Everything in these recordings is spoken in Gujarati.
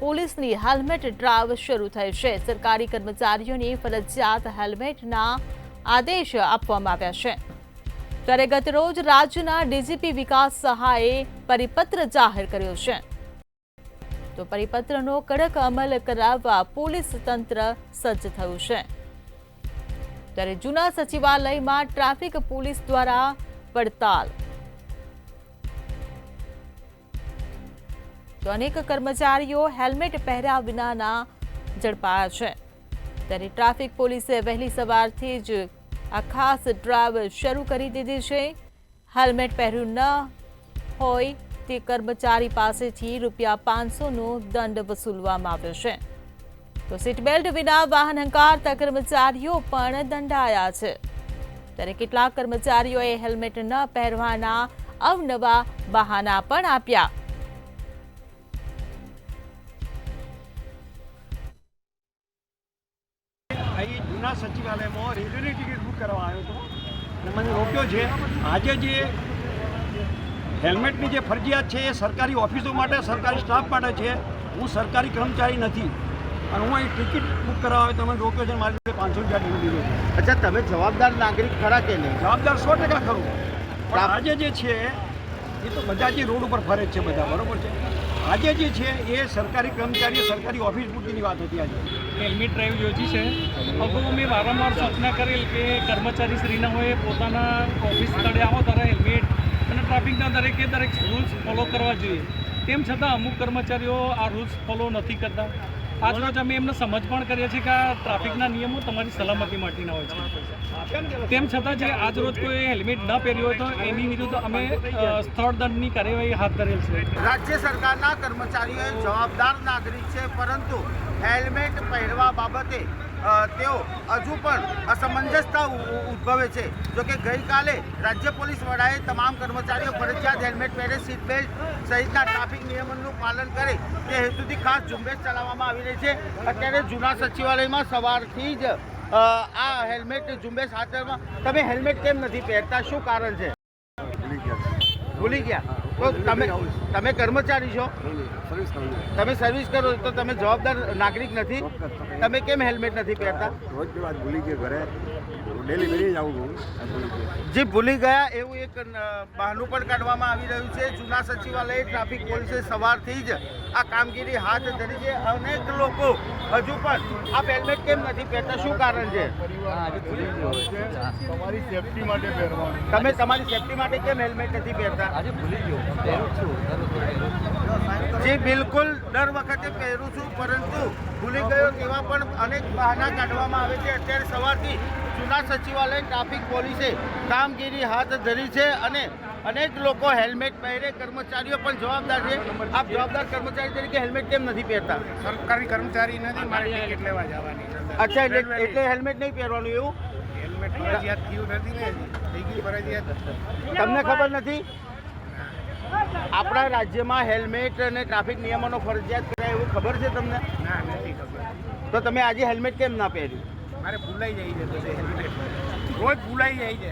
પોલીસની હેલ્મેટ ડ્રાઈવ શરૂ થઈ છે। સરકારી કર્મચારીઓની ફરજિયાત હેલ્મેટના આદેશ આપવામાં આવ્યા છે। ત્યારે ગતરોજ રાજ્યના ડીજીપી વિકાસ સહાયે પરિપત્ર જાહેર કર્યો છે, તો પરિપત્રનો કડક અમલ કરાવવા પોલીસ તંત્ર સજ્જ થયું છે। ત્યારે જૂના સચિવાલયમાં ટ્રાફિક પોલીસ દ્વારા પડતાલ, તો અનેક કર્મચારીઓ હેલ્મેટ પહેર્યા વિનાના ઝડપાયા છે। ત્યારે ટ્રાફિક પોલીસે વહેલી સવારથી જ આ ખાસ ડ્રાઈવ શરૂ કરી દીધી છે। હેલ્મેટ પહેર્યું ન હોય તે કર્મચારી પાસેથી ₹500નો દંડ વસૂલવામાં આવ્યો છે। તો સીટ બેલ્ટ વિના વાહન હંકારતા કર્મચારીઓ પણ દંડાયા છે। ત્યારે કેટલાક કર્મચારીઓએ હેલ્મેટ ન પહેરવાના અવનવા બહાના પણ આપ્યા। અહીં જૂના સચિવાલયમાં રેલવેની ટિકિટ બુક કરવા આવ્યો હતો અને મને રોક્યો છે। આજે જે હેલ્મેટની જે ફરજિયાત છે એ સરકારી ઓફિસો માટે, સરકારી સ્ટાફ માટે છે। હું સરકારી કર્મચારી નથી અને હું અહીં ટિકિટ બુક કરવા આવ્યો તો મને રોક્યો છે, મારી જોડે ₹500 દંડ લીધો છે। અચ્છા, તમે જવાબદાર નાગરિક ખરા કે નહીં? જવાબદાર 100% ખરું, પણ આજે જે છે એ તો બધા જે રોડ ઉપર ફરે જ છે બધા, બરોબર છે। આજે જે છે એ સરકારી કર્મચારીઓ, સરકારી ઓફિસ પૂરતીની વાત હતી। આજે હેલ્મેટ ડ્રાઈવ યોજી છે। અગાઉ અમે વારંવાર સૂચના કરેલ કે કર્મચારી શ્રીના હોય પોતાના ઓફિસ સ્થળે આવો ત્યારે હેલ્મેટ અને ટ્રાફિકના દરેકે દરેક રૂલ્સ ફોલો કરવા જોઈએ। તેમ છતાં અમુક કર્મચારીઓ આ રૂલ્સ ફોલો નથી કરતા। આજરોજ અમે એમને સમજ પણ કરીએ છીએ કે આ ટ્રાફિકના નિયમો તમારી સલામતી માટેના હોય છે। તેમ છતાં જે આજરોજ કોઈ હેલ્મેટ ન પહેર્યું હોય તો એની વિરુદ્ધ અમે સ્થળ દંડની કાર્યવાહી હાથ ધરેલ છે। રાજ્ય સરકારના કર્મચારીઓ જવાબદાર નાગરિક છે, પરંતુ હેલ્મેટ પહેરવા બાબતે તેઓ હજુ પણ અસમંજસતા ઉદ્ભવે છે। જોકે ગઈકાલે રાજ્ય પોલીસ વડાએ તમામ કર્મચારીઓ ફરજિયાત હેલ્મેટ પહેરે, સીટ બેલ્ટ સહિતના ટ્રાફિક નિયમોનું પાલન કરે તે હેતુથી ખાસ ઝુંબેશ ચલાવવામાં આવી રહી છે। અત્યારે જૂના સચિવાલયમાં સવારથી જ આ હેલ્મેટ ઝુંબેશ હાથ ધરવામાં, તમે હેલ્મેટ કેમ નથી પહેરતા, શું કારણ છે? ભૂલી ગયા? તો તમે કર્મચારી છો, તમે સર્વિસ કરો તો તમે જવાબદાર નાગરિક નથી? તમે કેમ હેલ્મેટ નથી પહેરતા? ભૂલી ગયા ઘરે, ડેલી બેરી જાઉં જે ભૂલી ગયા એવું એક બહાનું પણ કાઢવામાં આવી રહ્યું છે। જૂના સચિવાલય ટ્રાફિક પોલીસે સવારથી જ આ કામગીરી હાથ ધરી છે। અનેક લોકો હજુ પણ આ હેલ્મેટ કેમ નથી પહેરતા, શું કારણ છે? તમારી સેફટી માટે પહેરવાનું। તમે તમારી સેફટી માટે કેમ હેલ્મેટ નથી પહેરતા? જી બિલકુલ, દર વખતે પહેરું છું પરંતુ ભૂલી ગયો તેવા પણ અનેક બહાના કાઢવામાં આવે છે। અત્યારે સવારથી જૂના સચિવાલય ટ્રાફિક પોલીસે કામગીરી હાથ ધરી છે અને અનેક લોકો હેલ્મેટ પહેરે, કર્મચારીઓ પણ જવાબદાર છે। આપ જવાબદાર કર્મચારી તરીકે હેલ્મેટ કેમ નથી પહેરતા? સરકારી કર્મચારી નથી, મારે ટિકિટ લેવા જવાની છે। અચ્છા, એટલે હેલ્મેટ નહીં પહેરવાનું એવું? હેલ્મેટ ફરજિયાત થયું નથી ને, થઈ ગયું ફરજિયાત। તમને ખબર નથી? આપણા રાજ્યમાં હેલ્મેટ અને ટ્રાફિક નિયમોનો ફરજિયાત કરાય એવું ખબર છે તમને? ના, નથી ખબર। તો તમે આજે હેલ્મેટ કેમ ના પહેર્યું? મારે ભૂલાઈ જાય છે બધે હેલ્મેટ, રોજ ભૂલાઈ જાય છે।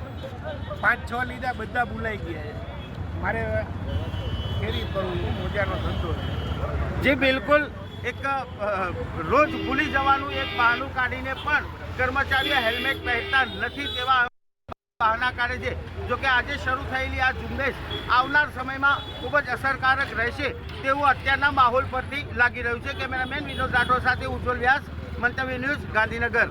5-6 લીધા, બધા ભૂલાઈ ગયા છે। મારે ફેરી કરવું, મોજાનો ધંધો છે। જી બિલકુલ, એક રોજ ભૂલી જવાનું એક બહાનું કાઢીને પણ કર્મચારીઓ હેલ્મેટ પહેરતા નથી તેવા બહાના કાઢે છે। જોકે આજે શરૂ થયેલી આ ઝુંબેશ આવનાર સમયમાં ખૂબ જ અસરકારક રહેશે તેવું અત્યારના માહોલ પરથી લાગી રહ્યું છે। કેમેરામેન વિનોદ રાઠોડ સાથે ઉજ્જવલ વ્યાસ, મંતવ્ય ન્યૂઝ, ગાંધીનગર।